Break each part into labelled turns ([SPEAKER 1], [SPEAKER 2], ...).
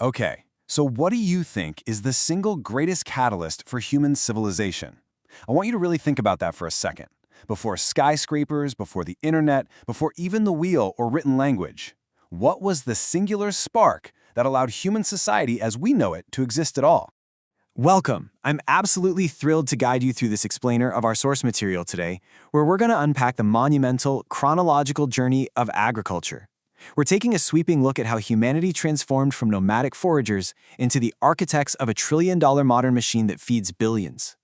[SPEAKER 1] Okay, so what do you think is the single greatest catalyst for human civilization? I want you to really think about that for a second. Before skyscrapers, before the internet, before even the wheel or written language, what was the singular spark that allowed human society as we know it to exist at all?
[SPEAKER 2] Welcome! I'm absolutely thrilled to guide you through this explainer of our source material today, where we're going to unpack the monumental, chronological journey of agriculture. We're taking a sweeping look at how humanity transformed from nomadic foragers into the architects of a trillion-dollar modern machine that feeds billions.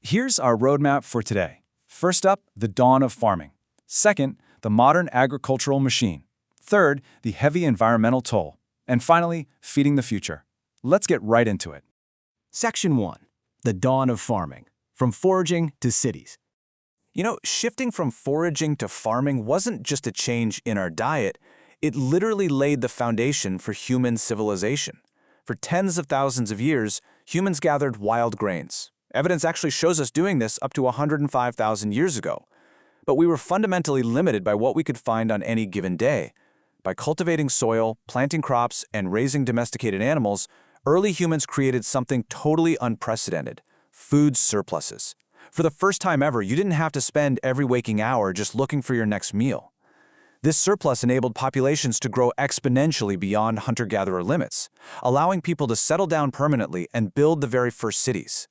[SPEAKER 3] Here's our roadmap for today. First up, the dawn of farming. Second, the modern agricultural machine. Third, the heavy environmental toll. And finally, feeding the future. Let's get right into it.
[SPEAKER 2] Section 1. The dawn of farming. From foraging to cities.
[SPEAKER 3] Shifting from foraging to farming wasn't just a change in our diet, it literally laid the foundation for human civilization. For tens of thousands of years, humans gathered wild grains. Evidence actually shows us doing this up to 105,000 years ago. But we were fundamentally limited by what we could find on any given day. By cultivating soil, planting crops, and raising domesticated animals, early humans created something totally unprecedented: food surpluses. For the first time ever, you didn't have to spend every waking hour just looking for your next meal. This surplus enabled populations to grow exponentially beyond hunter-gatherer limits, allowing people to settle down permanently and build the very first cities.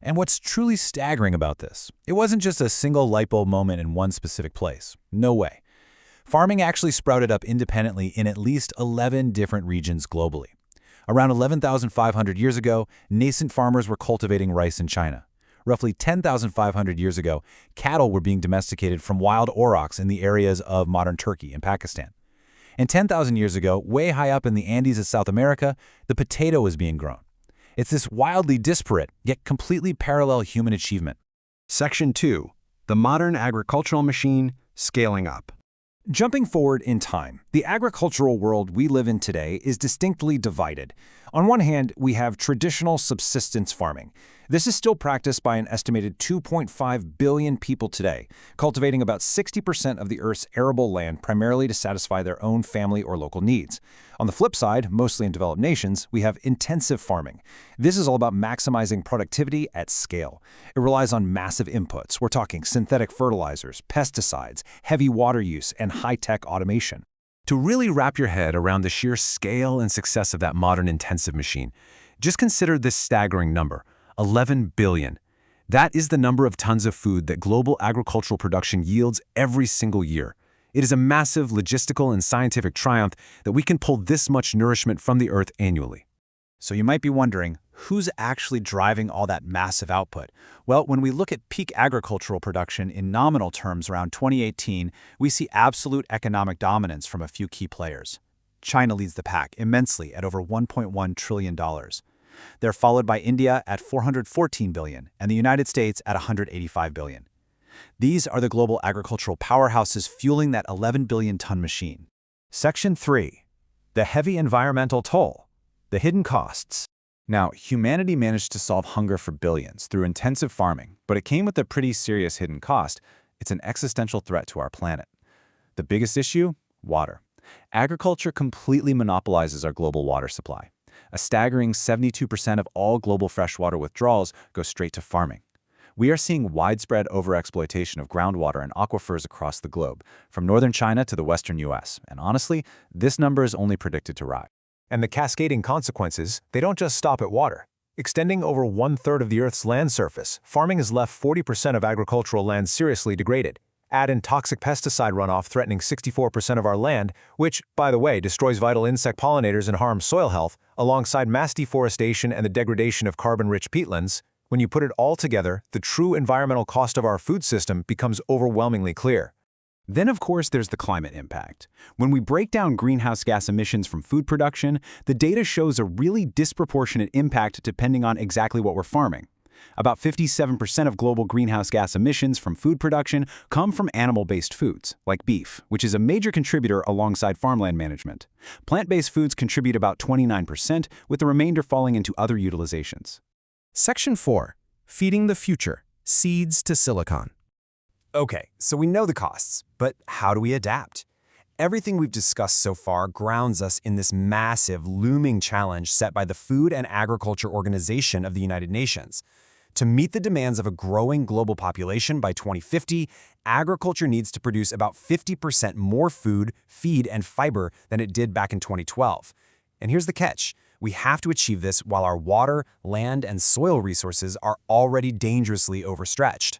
[SPEAKER 4] And what's truly staggering about this, it wasn't just a single light bulb moment in one specific place. No way. Farming actually sprouted up independently in at least 11 different regions globally. Around 11,500 years ago, nascent farmers were cultivating rice in China. Roughly 10,500 years ago, cattle were being domesticated from wild aurochs in the areas of modern Turkey and Pakistan. And 10,000 years ago, way high up in the Andes of South America, the potato was being grown. It's this wildly disparate, yet completely parallel human achievement.
[SPEAKER 5] Section 2. The modern agricultural machine scaling up.
[SPEAKER 1] Jumping forward in time, the agricultural world we live in today is distinctly divided. On one hand, we have traditional subsistence farming. This is still practiced by an estimated 2.5 billion people today, cultivating about 60% of the Earth's arable land primarily to satisfy their own family or local needs. On the flip side, mostly in developed nations, we have intensive farming. This is all about maximizing productivity at scale. It relies on massive inputs. We're talking synthetic fertilizers, pesticides, heavy water use, and high-tech automation.
[SPEAKER 6] To really wrap your head around the sheer scale and success of that modern intensive machine, just consider this staggering number: 11 billion. That is the number of tons of food that global agricultural production yields every single year. It is a massive logistical and scientific triumph that we can pull this much nourishment from the earth annually.
[SPEAKER 2] So you might be wondering, who's actually driving all that massive output? Well, when we look at peak agricultural production in nominal terms around 2018, we see absolute economic dominance from a few key players. China leads the pack immensely at over $1.1 trillion. They're followed by India at $414 billion and the United States at $185 billion. These are the global agricultural powerhouses fueling that 11 billion ton machine.
[SPEAKER 4] Section 3. The heavy environmental toll. The hidden costs.
[SPEAKER 3] Now, humanity managed to solve hunger for billions through intensive farming, but it came with a pretty serious hidden cost. It's an existential threat to our planet. The biggest issue? Water. Agriculture completely monopolizes our global water supply. A staggering 72% of all global freshwater withdrawals go straight to farming. We are seeing widespread overexploitation of groundwater and aquifers across the globe, from northern China to the western US, and honestly, this number is only predicted to rise.
[SPEAKER 7] And the cascading consequences, they don't just stop at water. Extending over 1/3 of the Earth's land surface, farming has left 40% of agricultural land seriously degraded. Add in toxic pesticide runoff threatening 64% of our land, which, by the way, destroys vital insect pollinators and harms soil health, alongside mass deforestation and the degradation of carbon-rich peatlands. When you put it all together, the true environmental cost of our food system becomes overwhelmingly clear.
[SPEAKER 1] Then, of course, there's the climate impact. When we break down greenhouse gas emissions from food production, the data shows a really disproportionate impact depending on exactly what we're farming. About 57% of global greenhouse gas emissions from food production come from animal-based foods, like beef, which is a major contributor alongside farmland management. Plant-based foods contribute about 29%, with the remainder falling into other utilizations.
[SPEAKER 5] Section 4. Feeding the future. Seeds to silicon.
[SPEAKER 2] Okay, so we know the costs, but how do we adapt?
[SPEAKER 1] Everything we've discussed so far grounds us in this massive, looming challenge set by the Food and Agriculture Organization of the United Nations. To meet the demands of a growing global population by 2050, agriculture needs to produce about 50% more food, feed, and fiber than it did back in 2012. And here's the catch. We have to achieve this while our water, land, and soil resources are already dangerously overstretched.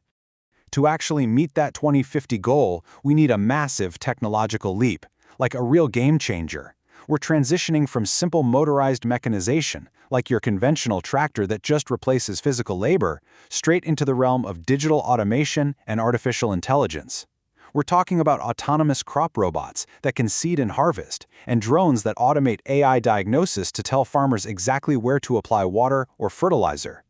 [SPEAKER 4] To actually meet that 2050 goal, we need a massive technological leap, like a real game changer. We're transitioning from simple motorized mechanization, like your conventional tractor that just replaces physical labor, straight into the realm of digital automation and artificial intelligence. We're talking about autonomous crop robots that can seed and harvest, and drones that automate AI diagnosis to tell farmers exactly where to apply water or fertilizer.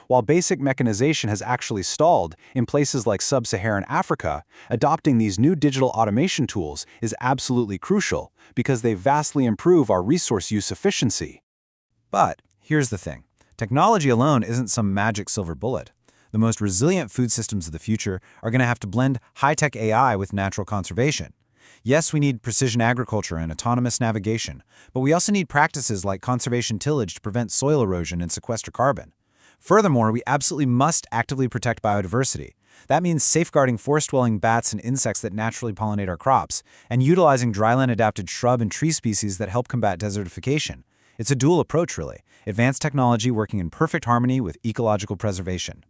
[SPEAKER 4] While basic mechanization has actually stalled in places like sub-Saharan Africa, adopting these new digital automation tools is absolutely crucial because they vastly improve our resource use efficiency.
[SPEAKER 2] But here's the thing. Technology alone isn't some magic silver bullet. The most resilient food systems of the future are going to have to blend high-tech AI with natural conservation. Yes, we need precision agriculture and autonomous navigation, but we also need practices like conservation tillage to prevent soil erosion and sequester carbon. Furthermore, we absolutely must actively protect biodiversity. That means safeguarding forest-dwelling bats and insects that naturally pollinate our crops, and utilizing dryland-adapted shrub and tree species that help combat desertification. It's a dual approach, really. Advanced technology working in perfect harmony with ecological preservation.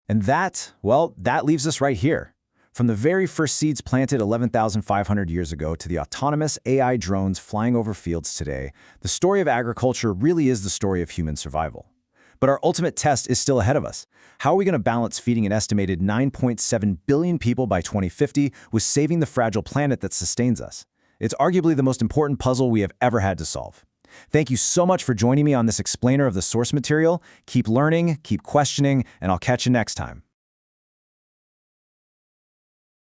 [SPEAKER 8] And that leaves us right here. From the very first seeds planted 11,500 years ago to the autonomous AI drones flying over fields today, the story of agriculture really is the story of human survival. But our ultimate test is still ahead of us. How are we going to balance feeding an estimated 9.7 billion people by 2050 with saving the fragile planet that sustains us? It's arguably the most important puzzle we have ever had to solve. Thank you so much for joining me on this explainer of the source material. Keep learning, keep questioning, and I'll catch you next time.